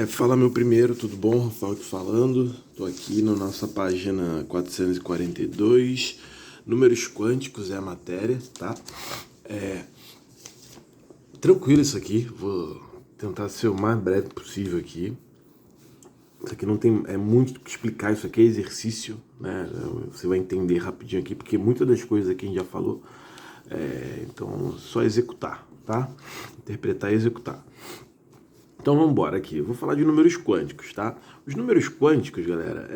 Fala meu primeiro, tudo bom? Rafael aqui falando. Estou aqui na nossa página 442. Números quânticos é a matéria, tá? Tranquilo isso aqui, vou tentar ser o mais breve possível aqui. Isso aqui não tem muito o que explicar, isso aqui é exercício, né? Você vai entender rapidinho aqui, porque muitas das coisas aqui a gente já falou. Então, só executar, tá? Interpretar e executar. Então vamos embora aqui, eu vou falar de números quânticos, tá? Os números quânticos, galera,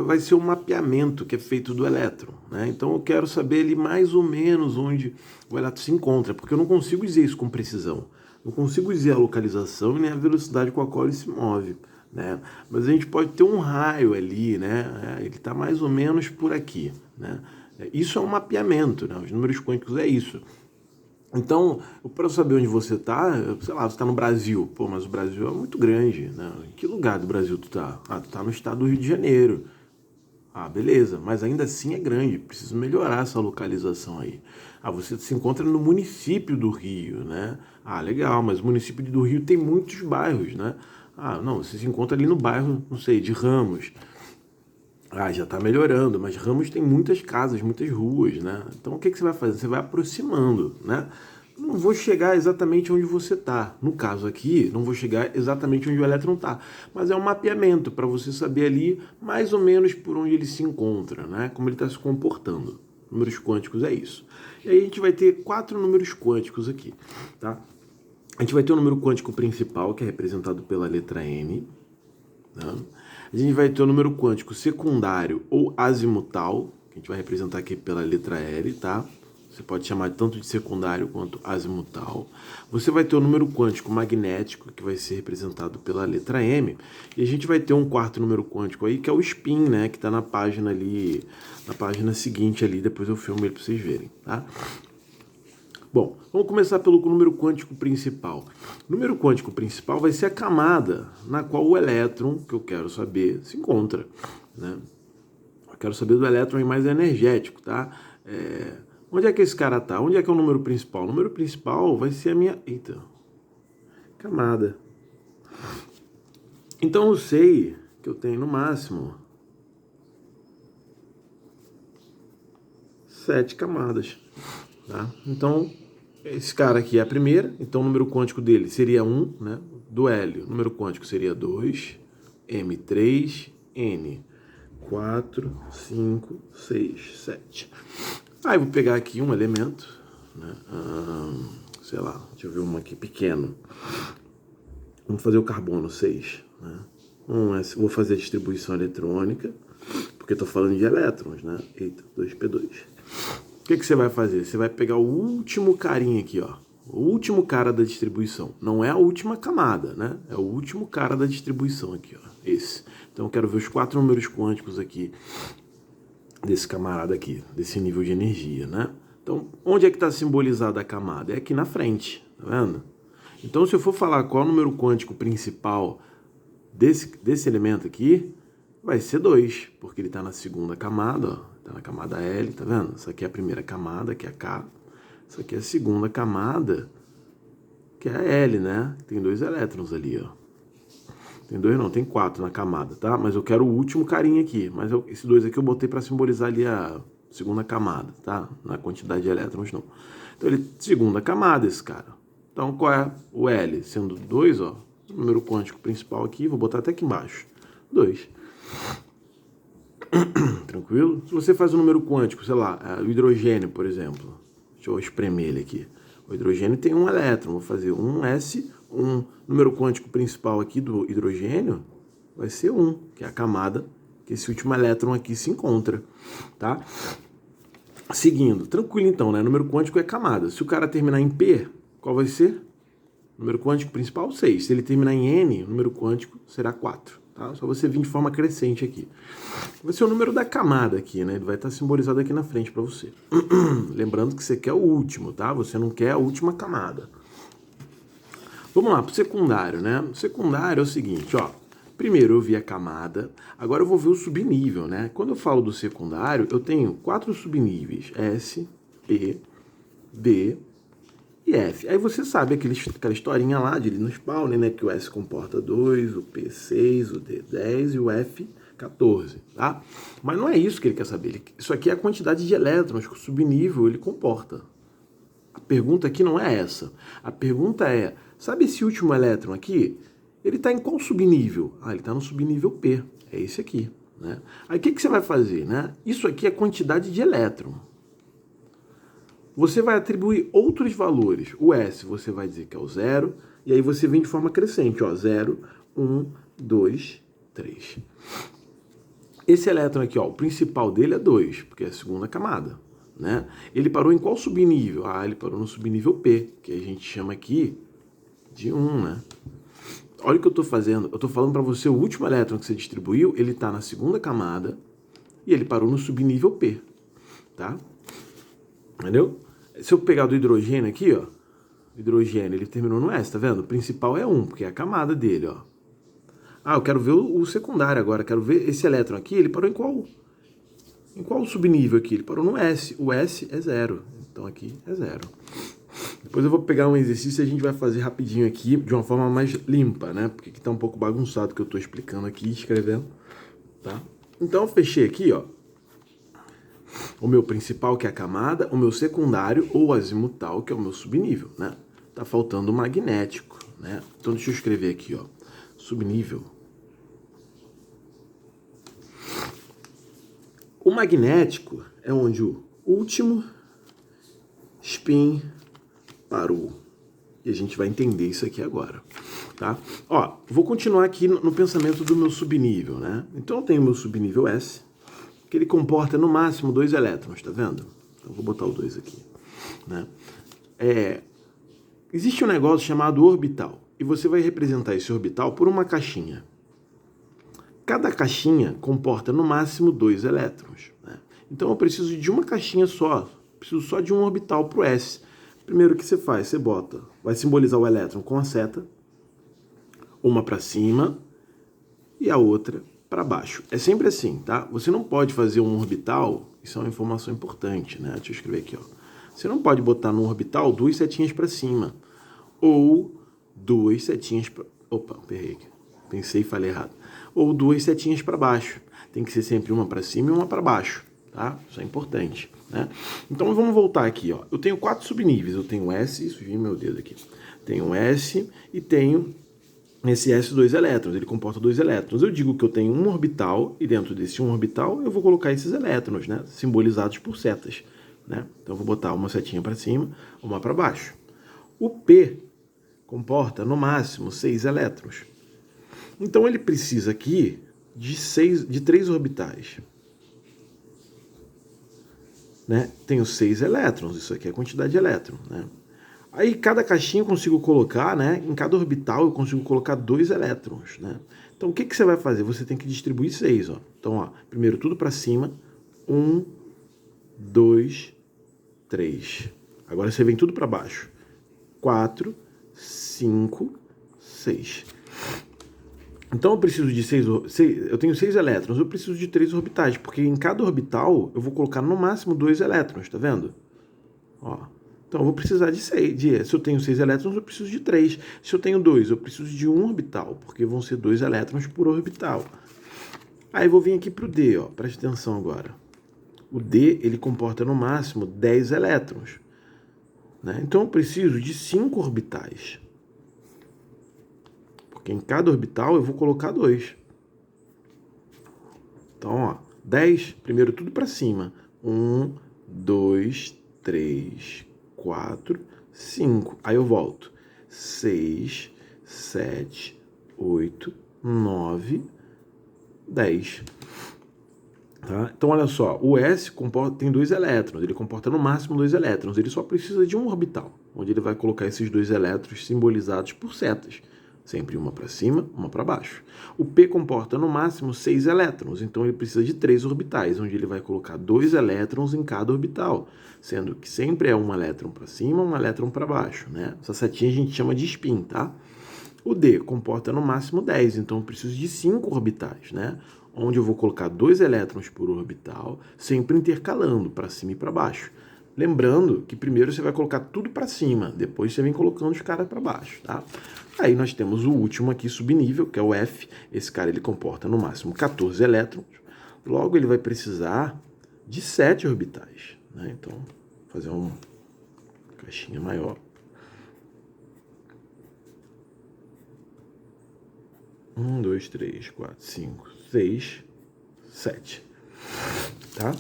vai ser um mapeamento que é feito do elétron, né? Então eu quero saber ali mais ou menos onde o elétron se encontra, porque eu não consigo dizer isso com precisão. Não consigo dizer a localização e nem a velocidade com a qual ele se move, né? Mas a gente pode ter um raio ali, né? Ele está mais ou menos por aqui, né? Isso é um mapeamento, né? Os números quânticos é isso. Então, para saber onde você tá, sei lá, você tá no Brasil. Pô, mas o Brasil é muito grande, né? Em que lugar do Brasil tu tá? Ah, tu tá no estado do Rio de Janeiro. Ah, beleza, mas ainda assim é grande, preciso melhorar essa localização aí. Ah, você se encontra no município do Rio, né? Ah, legal, mas o município do Rio tem muitos bairros, né? Ah, não, você se encontra ali no bairro, não sei, de Ramos. Ah, já está melhorando, mas Ramos tem muitas casas, muitas ruas, né? Então o que você vai fazer? Você vai aproximando, né? Não vou chegar exatamente onde você está. No caso aqui, não vou chegar exatamente onde o elétron está. Mas é um mapeamento para você saber ali mais ou menos por onde ele se encontra, né? Como ele está se comportando. Números quânticos é isso. E aí a gente vai ter 4 números quânticos aqui, tá? A gente vai ter o número quântico principal, que é representado pela letra N, né? A gente vai ter o número quântico secundário ou azimutal, que a gente vai representar aqui pela letra L, tá? Você pode chamar tanto de secundário quanto azimutal. Você vai ter o número quântico magnético, que vai ser representado pela letra M. E a gente vai ter um quarto número quântico aí, que é o spin, né? Que está na página ali, na página seguinte ali. Depois eu filmo ele para vocês verem, tá? Bom, vamos começar pelo número quântico principal. O número quântico principal vai ser a camada na qual o elétron, que eu quero saber, se encontra, né? Eu quero saber do elétron mais energético, tá? Onde é que esse cara tá? Onde é que é o número principal? O número principal vai ser a minha... Eita. Camada. Então eu sei que eu tenho no máximo 7 camadas, tá? Então, esse cara aqui é a primeira, então o número quântico dele seria 1, né? Do hélio, o número quântico seria 2, M3, N, 4, 5, 6, 7. Aí vou pegar aqui um elemento, né? Sei lá, deixa eu ver um aqui pequeno. Vamos fazer o carbono 6, né? Vou fazer a distribuição eletrônica, porque estou falando de elétrons, né? Eita, 2p2. O que você vai fazer? Você vai pegar o último carinha aqui, ó. O último cara da distribuição. Não é a última camada, né? É o último cara da distribuição aqui, ó. Esse. Então eu quero ver os 4 números quânticos aqui desse camarada aqui, desse nível de energia, né? Então, onde é que está simbolizada a camada? É aqui na frente, tá vendo? Então, se eu for falar qual é o número quântico principal desse elemento aqui, vai ser 2, porque ele está na segunda camada, ó. Está na camada L, tá vendo? Essa aqui é a primeira camada, que é a K. Essa aqui é a segunda camada, que é a L, né? Tem 2 elétrons ali, ó. Tem 2 não, tem 4 na camada, tá? Mas eu quero o último carinha aqui. Mas esses 2 aqui eu botei para simbolizar ali a segunda camada, tá? Na quantidade de elétrons, não. Então, ele segunda camada, esse cara. Então, qual é o L? Sendo 2, ó. O número quântico principal aqui, vou botar até aqui embaixo. 2. Tranquilo? Se você faz um número quântico, sei lá, o hidrogênio, por exemplo. Deixa eu espremer ele aqui. O hidrogênio tem um elétron. Vou fazer 1s1. O número quântico principal aqui do hidrogênio vai ser 1, que é a camada que esse último elétron aqui se encontra, tá? Seguindo, tranquilo então, né? Número quântico é camada. Se o cara terminar em P, qual vai ser? Número quântico principal, 6. Se ele terminar em N, o número quântico será 4. Tá? Só você vir de forma crescente aqui. Vai ser o número da camada aqui, né? Ele vai estar simbolizado aqui na frente para você. Lembrando que você quer o último, tá? Você não quer a última camada. Vamos lá, para o secundário, né? O secundário é o seguinte, ó. Primeiro eu vi a camada, agora eu vou ver o subnível, né? Quando eu falo do secundário, eu tenho 4 subníveis. S, P, D, e F. Aí você sabe aquela historinha lá de Linus Pauling, né? Que o S comporta 2, o P 6, o D 10 e o F 14, tá? Mas não é isso que ele quer saber. Isso aqui é a quantidade de elétrons que o subnível ele comporta. A pergunta aqui não é essa. A pergunta é, sabe esse último elétron aqui? Ele está em qual subnível? Ah, ele está no subnível P. É esse aqui, né? Aí o que você vai fazer, né? Isso aqui é quantidade de elétron. Você vai atribuir outros valores. O S você vai dizer que é o 0, e aí você vem de forma crescente, ó, 0, 1, 2, 3. Esse elétron aqui, ó, o principal dele é 2, porque é a segunda camada, né? Ele parou em qual subnível? Ah, ele parou no subnível P, que a gente chama aqui de 1, né? Olha o que eu estou fazendo. Eu estou falando para você, o último elétron que você distribuiu, ele está na segunda camada e ele parou no subnível P, tá? Entendeu? Se eu pegar do hidrogênio aqui, ó, o hidrogênio, ele terminou no S, tá vendo? O principal é 1, porque é a camada dele, ó. Ah, eu quero ver o secundário agora, quero ver esse elétron aqui, ele parou em qual? Em qual subnível aqui? Ele parou no S. O S é 0, então aqui é 0. Depois eu vou pegar um exercício e a gente vai fazer rapidinho aqui, de uma forma mais limpa, né? Porque aqui tá um pouco bagunçado o que eu tô explicando aqui, escrevendo, tá? Então eu fechei aqui, ó, o meu principal, que é a camada, o meu secundário, ou azimutal, que é o meu subnível, né? Tá faltando o magnético, né? Então deixa eu escrever aqui, ó, subnível. O magnético é onde o último spin parou. E a gente vai entender isso aqui agora, tá? Ó, vou continuar aqui no pensamento do meu subnível, né? Então eu tenho o meu subnível S, que ele comporta no máximo 2 elétrons, tá vendo? Eu vou botar o 2 aqui, né? Existe um negócio chamado orbital, e você vai representar esse orbital por uma caixinha. Cada caixinha comporta no máximo 2 elétrons, né? Então eu preciso de uma caixinha só, preciso só de um orbital para o S. Primeiro que você faz, você bota, vai simbolizar o elétron com a seta, uma para cima e a outra para baixo. É sempre assim, tá? Você não pode fazer um orbital, isso é uma informação importante, né? Deixa eu escrever aqui, ó. Você não pode botar no orbital 2 setinhas para cima ou 2 setinhas para... Opa, errei aqui. Pensei e falei errado. Ou 2 setinhas para baixo. Tem que ser sempre uma para cima e uma para baixo, tá? Isso é importante, né? Então vamos voltar aqui, ó. Eu tenho 4 subníveis. Eu tenho S, sujei meu dedo aqui. Tenho S e tenho esse S 2 elétrons. Ele comporta 2 elétrons. Eu digo que eu tenho um orbital e dentro desse um orbital eu vou colocar esses elétrons, né? Simbolizados por setas, né? Então eu vou botar uma setinha para cima, uma para baixo. O P comporta no máximo 6 elétrons. Então ele precisa aqui de 3 orbitais, né? Tenho 6 elétrons, isso aqui é a quantidade de elétrons, né? Aí cada caixinha eu consigo colocar, né? Em cada orbital eu consigo colocar 2 elétrons, né? Então o que você vai fazer? Você tem que distribuir 6, ó. Então, ó, primeiro tudo para cima, 1, 2, 3. Agora você vem tudo para baixo, 4, 5, 6. Então eu preciso de 6, eu tenho 6 elétrons, eu preciso de 3 orbitais, porque em cada orbital eu vou colocar no máximo 2 elétrons, tá vendo? Ó, então eu vou precisar de 6, se eu tenho 6 elétrons eu preciso de 3, se eu tenho 2 eu preciso de 1 orbital, porque vão ser 2 elétrons por orbital. Aí eu vou vir aqui para o D, ó, preste atenção agora. O D, ele comporta no máximo 10 elétrons, né? Então eu preciso de 5 orbitais. Porque em cada orbital eu vou colocar 2. Então, ó, 10, primeiro tudo para cima. 1, 2, 3, 4, 5. Aí eu volto. 6, 7, 8, 9, 10. Tá? Então, olha só, o S tem 2 elétrons, ele comporta no máximo 2 elétrons, ele só precisa de um orbital, onde ele vai colocar esses 2 elétrons simbolizados por setas, sempre uma para cima, uma para baixo. O P comporta no máximo 6 elétrons, então ele precisa de 3 orbitais, onde ele vai colocar 2 elétrons em cada orbital, sendo que sempre é um elétron para cima, um elétron para baixo, né? Essa setinha a gente chama de spin, tá? O D comporta no máximo 10, então eu preciso de 5 orbitais, né? Onde eu vou colocar 2 elétrons por orbital, sempre intercalando para cima e para baixo. Lembrando que primeiro você vai colocar tudo para cima, depois você vem colocando os caras para baixo, tá? Aí nós temos o último aqui, subnível, que é o F. Esse cara ele comporta no máximo 14 elétrons. Logo ele vai precisar de 7 orbitais, né? Então, vou fazer uma caixinha maior. 1, 2, 3, 4, 5, 6, 7. Tá?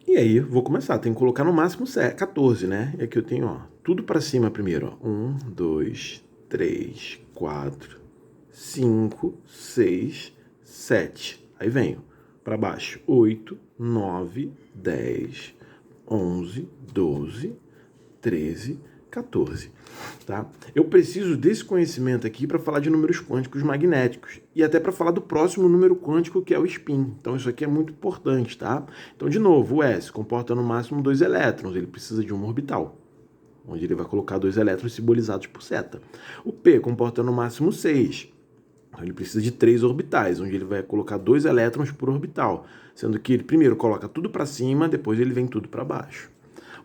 E aí, vou começar. Tem que colocar no máximo 14, né? E aqui eu tenho, ó, tudo para cima primeiro, ó. 1, 2, 3, 4, 5, 6, 7. Aí venho para baixo. 8, 9, 10, 11, 12, 13, 14, tá? Eu preciso desse conhecimento aqui para falar de números quânticos magnéticos e até para falar do próximo número quântico, que é o spin. Então isso aqui é muito importante, tá? Então, de novo, o S comporta no máximo 2 elétrons, ele precisa de uma orbital, onde ele vai colocar 2 elétrons simbolizados por seta. O P comporta no máximo 6, então ele precisa de 3 orbitais, onde ele vai colocar 2 elétrons por orbital, sendo que ele primeiro coloca tudo para cima, depois ele vem tudo para baixo.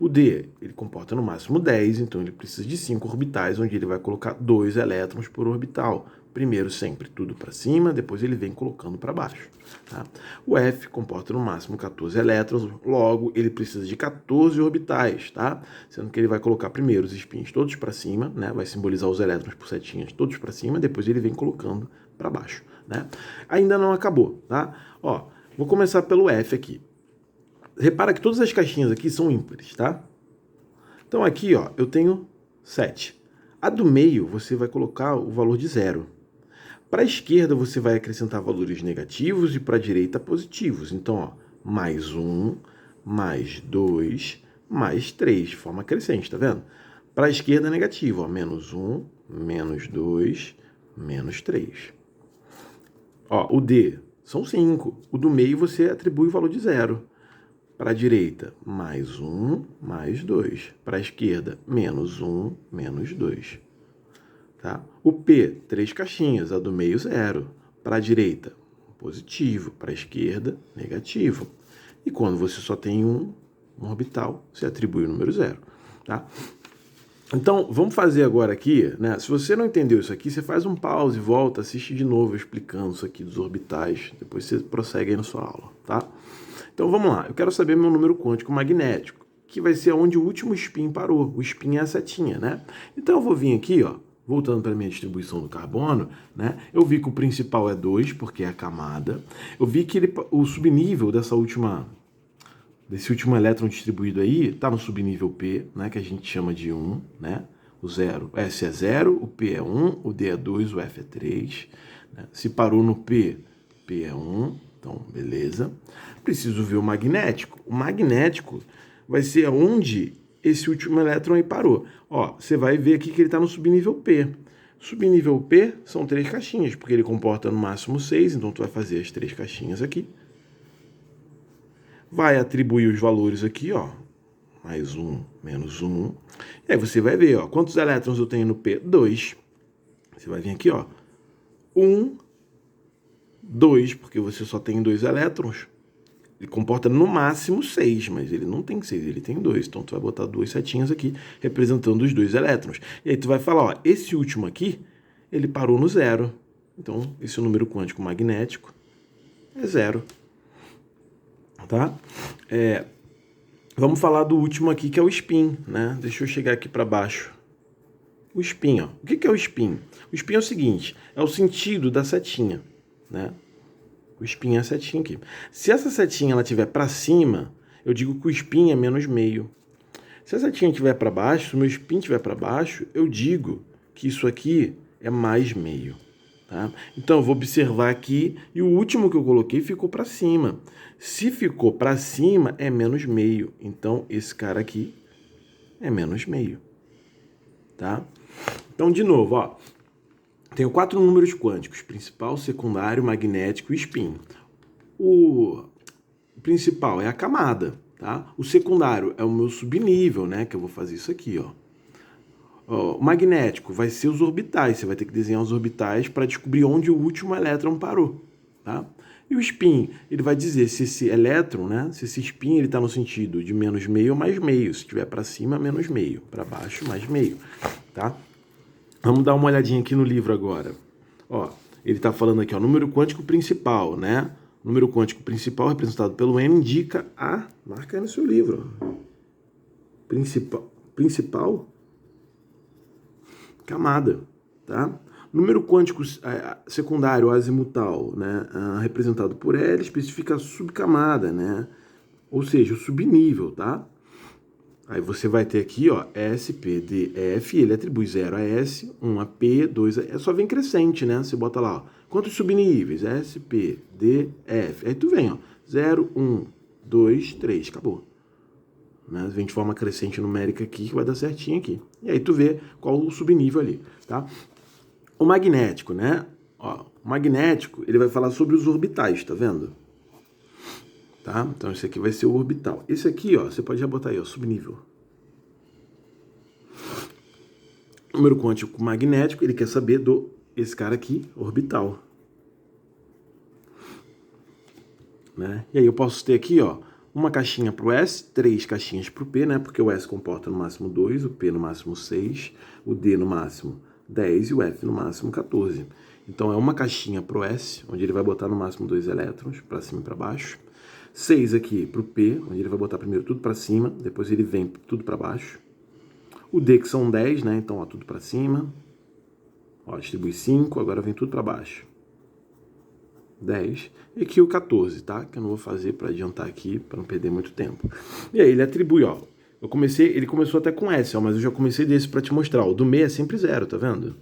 O D, ele comporta no máximo 10, então ele precisa de 5 orbitais, onde ele vai colocar 2 elétrons por orbital. Primeiro sempre tudo para cima, depois ele vem colocando para baixo. Tá? O F comporta no máximo 14 elétrons, logo ele precisa de 14 orbitais, tá? Sendo que ele vai colocar primeiro os spins todos para cima, né? Vai simbolizar os elétrons por setinhas todos para cima, depois ele vem colocando para baixo, né? Ainda não acabou, tá? Ó, vou começar pelo F aqui. Repara que todas as caixinhas aqui são ímpares, tá? Então aqui, ó, eu tenho 7. A do meio, você vai colocar o valor de 0. Para a esquerda, você vai acrescentar valores negativos e para a direita, positivos. Então, ó, mais 1, mais 2, mais 3, de forma crescente, tá vendo? Para a esquerda, negativo, ó, menos 1, menos 2, menos 3. Ó, o D são 5. O do meio, você atribui o valor de 0. Para a direita, mais 1, mais 2. Para a esquerda, menos 1, menos 2. Tá? O P, 3 caixinhas, a do meio, 0. Para a direita, positivo. Para a esquerda, negativo. E quando você só tem um orbital, você atribui o número 0. Tá? Então, vamos fazer agora aqui, né? Se você não entendeu isso aqui, você faz um pause, volta, assiste de novo explicando isso aqui dos orbitais. Depois você prossegue aí na sua aula, tá? Então vamos lá, eu quero saber meu número quântico magnético, que vai ser onde o último spin parou. O spin é a setinha, né? Então eu vou vir aqui, ó, voltando para a minha distribuição do carbono, né? Eu vi que o principal é 2, porque é a camada. Eu vi que o subnível desse último elétron distribuído aí está no subnível P, né? Que a gente chama de 1, né? O 0, S é 0, o P é 1, o D é 2, o F é 3. Né? Se parou no P, P é 1. Então, beleza. Preciso ver o magnético. O magnético vai ser onde esse último elétron aí parou. Ó, você vai ver aqui que ele está no subnível P. Subnível P são 3 caixinhas, porque ele comporta no máximo 6, então tu vai fazer as 3 caixinhas aqui. Vai atribuir os valores aqui, ó. Mais 1, menos 1. E aí você vai ver, ó, quantos elétrons eu tenho no P? 2. Você vai vir aqui, ó. 1, 2, porque você só tem 2 elétrons. Ele comporta no máximo 6, mas ele não tem 6, ele tem 2. Então, tu vai botar 2 setinhas aqui, representando os 2 elétrons. E aí tu vai falar, ó, esse último aqui, ele parou no 0. Então, esse número quântico magnético é 0. Tá? Vamos falar do último aqui, que é o spin, né? Deixa eu chegar aqui para baixo. O spin, ó. O que é o spin? O spin é o seguinte, é o sentido da setinha, né? O spin é a setinha aqui. Se essa setinha ela estiver para cima, eu digo que o spin é menos meio. Se a setinha estiver para baixo, se o meu spin estiver para baixo, eu digo que isso aqui é mais meio. Tá? Então, eu vou observar aqui e o último que eu coloquei ficou para cima. Se ficou para cima, é menos meio. Então, esse cara aqui é menos meio. Tá? Então, de novo, ó. Tenho 4 números quânticos, principal, secundário, magnético e spin. O principal é a camada, tá? O secundário é o meu subnível, né? Que eu vou fazer isso aqui, ó. O magnético vai ser os orbitais, você vai ter que desenhar os orbitais para descobrir onde o último elétron parou, tá? E o spin, ele vai dizer se esse elétron, né, se esse spin ele está no sentido de menos meio ou mais meio. Se estiver para cima, menos meio. Para baixo, mais meio. Tá? Vamos dar uma olhadinha aqui no livro agora. Ó, ele está falando aqui, ó, número quântico principal, né? Número quântico principal, representado pelo N, indica a... Marca aí no seu livro. Principal camada, tá? Número quântico secundário azimutal, né, representado por L, especifica a subcamada, né? Ou seja, o subnível, tá? Aí você vai ter aqui, ó, S, P, D, F, ele atribui 0 a S, 1 a P, 2 a... Só vem crescente, né? Você bota lá, ó, quantos subníveis? S, P, D, F. Aí tu vem, ó, 0, 1, 2, 3, acabou. Né? Vem de forma crescente numérica aqui, que vai dar certinho aqui. E aí tu vê qual o subnível ali, tá? O magnético, né? Ó, o magnético, ele vai falar sobre os orbitais, tá vendo? Tá? Então esse aqui vai ser o orbital. Esse aqui, ó, você pode já botar aí, ó, subnível. Número quântico magnético, ele quer saber esse cara aqui, orbital. Né? E aí eu posso ter aqui, ó, uma caixinha para o S, 3 caixinhas para o P, né? Porque o S comporta no máximo 2, o P no máximo 6, o D no máximo 10 e o F no máximo 14. Então é uma caixinha para o S, onde ele vai botar no máximo 2 elétrons, para cima e para baixo. 6 aqui para o P, onde ele vai botar primeiro tudo para cima, depois ele vem tudo para baixo. O D, que são 10, né? Então, ó, tudo para cima. Ó, distribui 5, agora vem tudo para baixo. 10. E aqui o 14, tá? Que eu não vou fazer para adiantar aqui, para não perder muito tempo. E aí ele atribui, ó. Ele começou até com S, ó, mas eu já comecei desse para te mostrar. O do meio é sempre 0, tá vendo?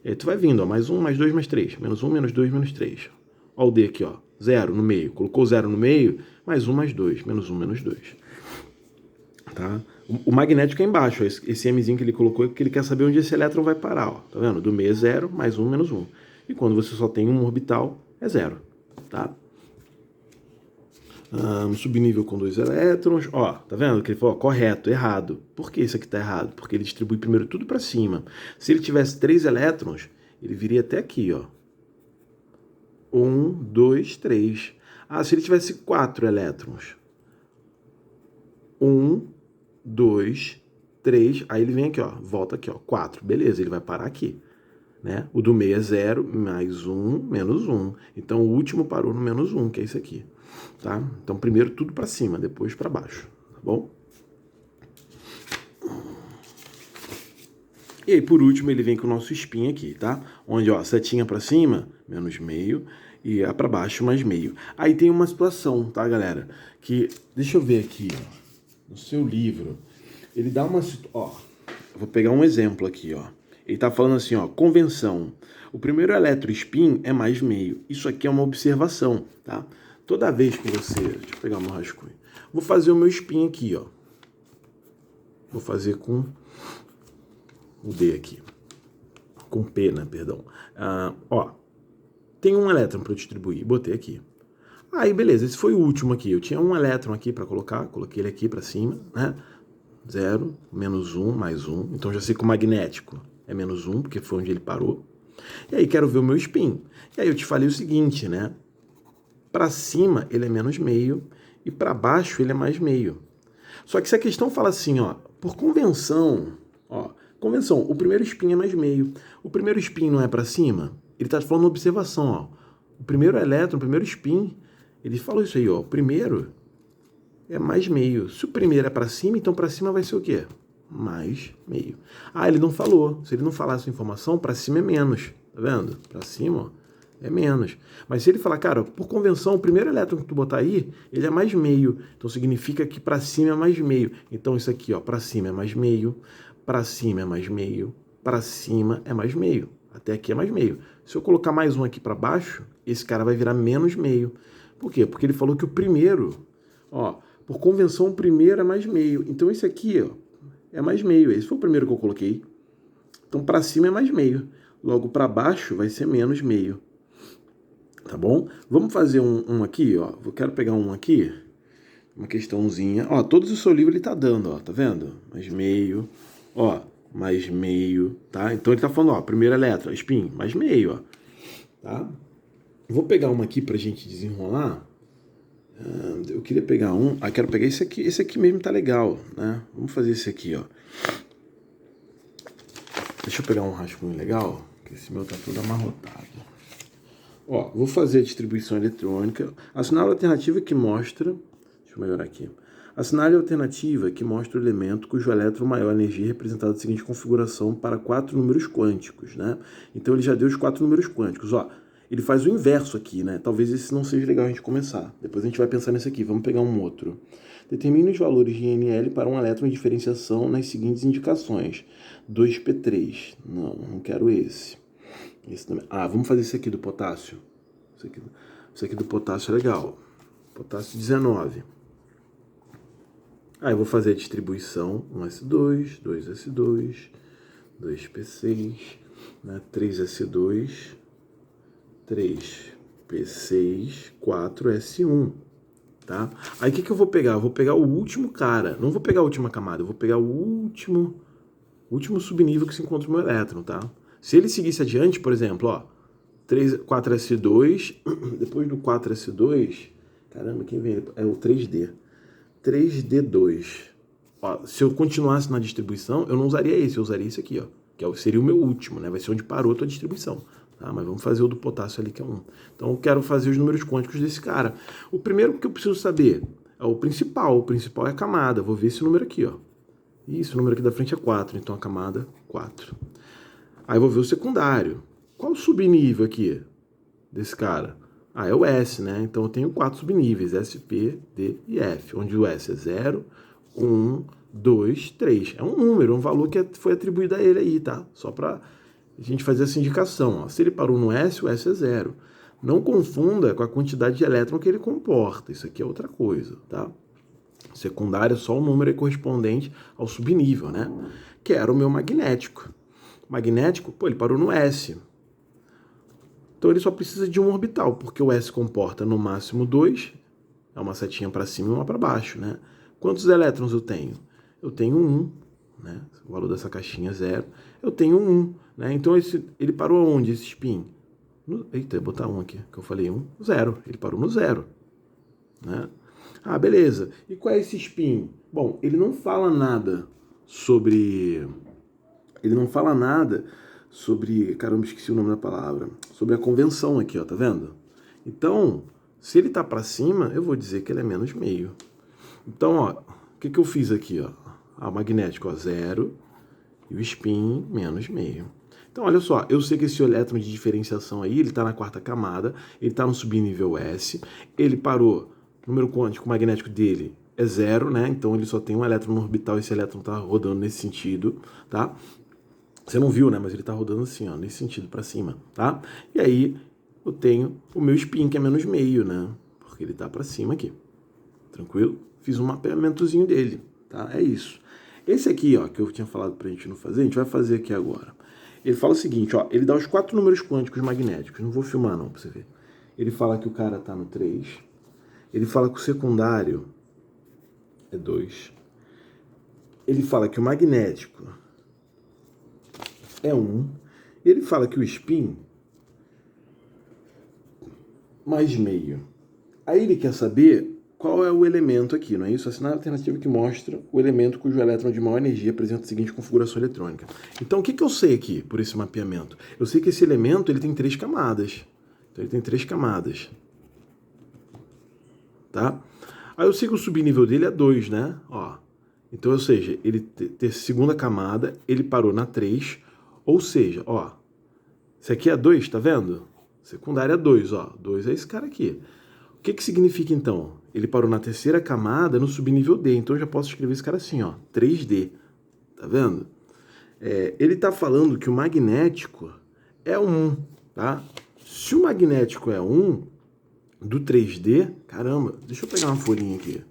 E aí tu vai vindo, ó, mais 1, mais 2, mais 3. Menos 1, menos 2, menos 3. Ó o D aqui, ó. 0 no meio. Colocou 0 no meio, mais 1, mais 2. Menos 1, menos 2. Tá? O magnético é embaixo, ó, esse Mzinho que ele colocou é porque ele quer saber onde esse elétron vai parar, ó. Tá vendo? Do meio é 0, mais 1, menos 1. E quando você só tem um orbital, é 0. Tá? Subnível com 2 elétrons. Ó, tá vendo que ele falou, ó, correto, errado. Por que isso aqui tá errado? Porque ele distribui primeiro tudo para cima. Se ele tivesse 3 elétrons, ele viria até aqui, ó. 1, 2, 3. Ah, se ele tivesse 4 elétrons. 1, 2, 3. Aí ele vem aqui, ó. Volta aqui, ó. 4. Beleza, ele vai parar aqui. Né? O do meio é 0, mais 1, menos 1. Então o último parou no menos 1, que é isso aqui. Tá? Então primeiro tudo para cima, depois para baixo. Tá bom? E aí por último ele vem com o nosso spin aqui, tá? Onde, ó, setinha para cima, menos meio, e a para baixo, mais meio. Aí tem uma situação, tá, galera? Que, deixa eu ver aqui, ó, no seu livro, ele dá uma... Ó, eu vou pegar um exemplo aqui, ó. Ele tá falando assim, ó, convenção. O primeiro eletrospin é mais meio. Isso aqui é uma observação, tá? Toda vez que você... Deixa eu pegar meu rascunho. Vou fazer o meu spin aqui, ó. Vou fazer com o D aqui. Com P, né? Perdão. Ó, tem um elétron para eu distribuir. Botei aqui. Aí, beleza. Esse foi o último aqui. Eu tinha um elétron aqui para colocar. Coloquei ele aqui para cima, né? 0, menos 1, mais 1. Então já sei que o magnético é menos 1, porque foi onde ele parou. E aí quero ver o meu spin. E aí eu te falei o seguinte, né? Para cima ele é menos meio e para baixo ele é mais meio. Só que se a questão fala assim, ó, por convenção, ó, convenção, o primeiro spin é mais meio. O primeiro spin não é para cima? Ele está falando observação, ó. O primeiro elétron, o primeiro spin, ele falou isso aí, ó. O primeiro é mais meio. Se o primeiro é para cima, então para cima vai ser o quê? Mais meio. Ah, ele não falou. Se ele não falasse essa informação, para cima é menos. Tá vendo? Para cima, ó, é menos. Mas se ele falar, cara, por convenção, o primeiro elétron que tu botar aí, ele é mais meio. Então significa que para cima é mais meio. Então isso aqui, ó, para cima é mais meio, para cima é mais meio, para cima é mais meio. Até aqui é mais meio. Se eu colocar mais um aqui para baixo, esse cara vai virar menos meio. Por quê? Porque ele falou que o primeiro, ó, por convenção, o primeiro é mais meio. Então esse aqui, ó, é mais meio. Esse foi o primeiro que eu coloquei. Então para cima é mais meio. Logo para baixo vai ser menos meio. Tá bom? Vamos fazer um aqui, ó. Eu quero pegar um aqui. Uma questãozinha. Ó, todos o seu livro ele tá dando, ó. Tá vendo? Mais meio. Ó, mais meio, tá? Então ele tá falando, ó, primeira letra, spin, mais meio, ó. Tá? Vou pegar uma aqui pra gente desenrolar. Eu queria pegar um. Quero pegar esse aqui. Esse aqui mesmo tá legal, né? Vamos fazer esse aqui, ó. Deixa eu pegar um rascunho legal, que esse meu tá todo amarrotado. Ó, vou fazer a distribuição eletrônica. Assinale a alternativa que mostra... Deixa eu melhorar aqui. Assinale a alternativa que mostra o elemento cujo elétron maior energia é representado da seguinte configuração para 4 números quânticos, né? Então ele já deu os 4 números quânticos, ó. Ele faz o inverso aqui, né? Talvez esse não seja legal a gente começar. Depois a gente vai pensar nesse aqui. Vamos pegar um outro. Determine os valores de NL para um elétron de diferenciação nas seguintes indicações. 2p3. Não quero esse. Esse também. Vamos fazer esse aqui do potássio. Esse aqui do potássio é legal. Potássio 19. Eu vou fazer a distribuição. 1s2, 2s2, 2p6, né? 3s2, 3p6, 4s1. Tá? Aí o que eu vou pegar? Eu vou pegar o último cara. Não vou pegar a última camada, eu vou pegar o último subnível que se encontra no meu elétron, tá? Se ele seguisse adiante, por exemplo, ó, 4s2, depois do 4s2, caramba, quem vem? É o 3D. 3d2. Ó, se eu continuasse na distribuição, eu não usaria esse, eu usaria esse aqui, ó, que seria o meu último, né? Vai ser onde parou a tua distribuição. Tá, mas vamos fazer o do potássio ali, que é 1. Então eu quero fazer os números quânticos desse cara. O primeiro que eu preciso saber é o principal. O principal é a camada. Vou ver esse número aqui, ó. Isso, o número aqui da frente é 4. Então a camada, 4. Aí eu vou ver o secundário. Qual o subnível aqui desse cara? É o S, né? Então eu tenho 4 subníveis. S, P, D e F. Onde o S é 0, 1, 2, 3. É um número, um valor que foi atribuído a ele aí, tá? Só para a gente fazer essa indicação. Ó. Se ele parou no S, o S é 0. Não confunda com a quantidade de elétron que ele comporta. Isso aqui é outra coisa, tá? Secundário é só o número correspondente ao subnível, né? Que era o meu magnético. Magnético, ele parou no S. Então ele só precisa de um orbital, porque o S comporta no máximo 2, é uma setinha para cima e uma para baixo, né? Quantos elétrons eu tenho? Eu tenho 1, né? O valor dessa caixinha é 0. Eu tenho 1, né? Então ele parou onde, esse spin? Eita, vou botar 1 aqui, que eu falei 1, 0. Ele parou no 0, né? Beleza. E qual é esse spin? Bom, ele não fala nada sobre... Caramba, esqueci o nome da palavra. Sobre a convenção aqui, ó, tá vendo? Então, se ele tá para cima, eu vou dizer que ele é menos meio. Então, ó, o que eu fiz aqui, ó? O magnético, ó, 0 e o spin menos meio. Então, olha só, eu sei que esse elétron de diferenciação aí, ele tá na 4ª camada, ele tá no subnível S, ele parou, o número quântico magnético dele é 0, né? Então ele só tem um elétron no orbital, esse elétron tá rodando nesse sentido, tá? Você não viu, né? Mas ele tá rodando assim, ó, nesse sentido para cima, tá? E aí eu tenho o meu spin, que é menos meio, né? Porque ele tá para cima aqui. Tranquilo? Fiz um mapeamentozinho dele, tá? É isso. Esse aqui, ó, que eu tinha falado pra gente não fazer, a gente vai fazer aqui agora. Ele fala o seguinte, ó, ele dá os 4 números quânticos magnéticos. Não vou filmar não, pra você ver. Ele fala que o cara tá no 3. Ele fala que o secundário é 2. Ele fala que o magnético é 1. Ele fala que o spin mais meio. Aí ele quer saber qual é o elemento aqui, não é isso? Assinar a alternativa que mostra o elemento cujo elétron de maior energia apresenta a seguinte configuração eletrônica. Então, o que eu sei aqui por esse mapeamento? Eu sei que esse elemento ele tem 3 camadas. Então, ele tem 3 camadas. Tá? Aí eu sei que o subnível dele é 2, né? Ó. Então, ou seja, ele tem segunda camada, ele parou na 3, ou seja, ó, esse aqui é 2, tá vendo? Secundária é 2, ó. 2 é esse cara aqui. O que significa, então? Ele parou na 3ª camada, no subnível D. Então, eu já posso escrever esse cara assim, ó. 3D. Tá vendo? Ele tá falando que o magnético é 1, tá? Se o magnético é 1, do 3D... Caramba, deixa eu pegar uma folhinha aqui,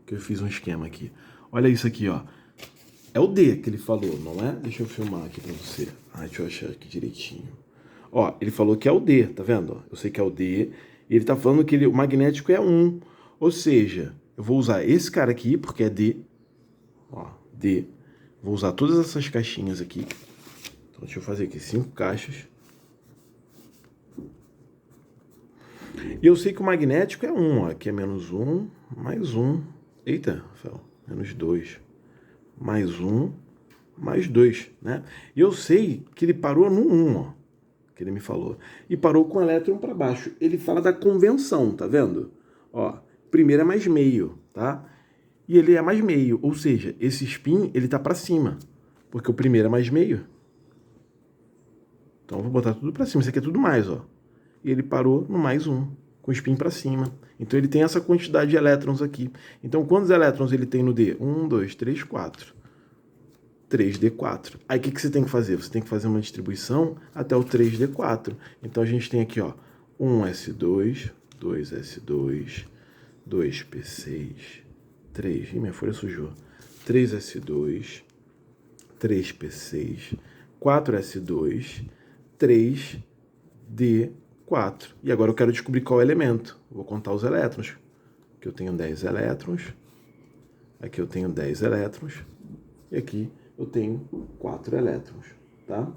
que eu fiz um esquema aqui. Olha isso aqui, ó. É o D que ele falou, não é? Deixa eu filmar aqui pra você. Deixa eu achar aqui direitinho. Ó, ele falou que é o D, tá vendo? Eu sei que é o D. E ele tá falando que o magnético é 1. Ou seja, eu vou usar esse cara aqui, porque é D. Ó, D. Vou usar todas essas caixinhas aqui. Então, deixa eu fazer aqui 5 caixas. E eu sei que o magnético é 1, ó. Aqui é menos 1, mais 1. Eita, Rafael, menos 2. Mais 1, mais 2, né? E eu sei que ele parou no 1, ó. Que ele me falou. E parou com o elétron para baixo. Ele fala da convenção, tá vendo? Ó, primeiro é mais meio, tá? E ele é mais meio, ou seja, esse spin, ele tá para cima. Porque o primeiro é mais meio. Então eu vou botar tudo para cima. Isso aqui é tudo mais, ó. E ele parou no mais 1, com o spin para cima. Então ele tem essa quantidade de elétrons aqui. Então quantos elétrons ele tem no D? 1, 2, 3, 4. 3D4. Aí o que você tem que fazer? Você tem que fazer uma distribuição até o 3D4. Então a gente tem aqui, ó, 1S2, 2S2, 2P6, 3... Ih, minha folha sujou. 3S2, 3P6, 4S2, 3D4. E agora eu quero descobrir qual elemento. Vou contar os elétrons. Aqui eu tenho 10 elétrons. Aqui eu tenho 10 elétrons. E aqui eu tenho 4 elétrons, tá?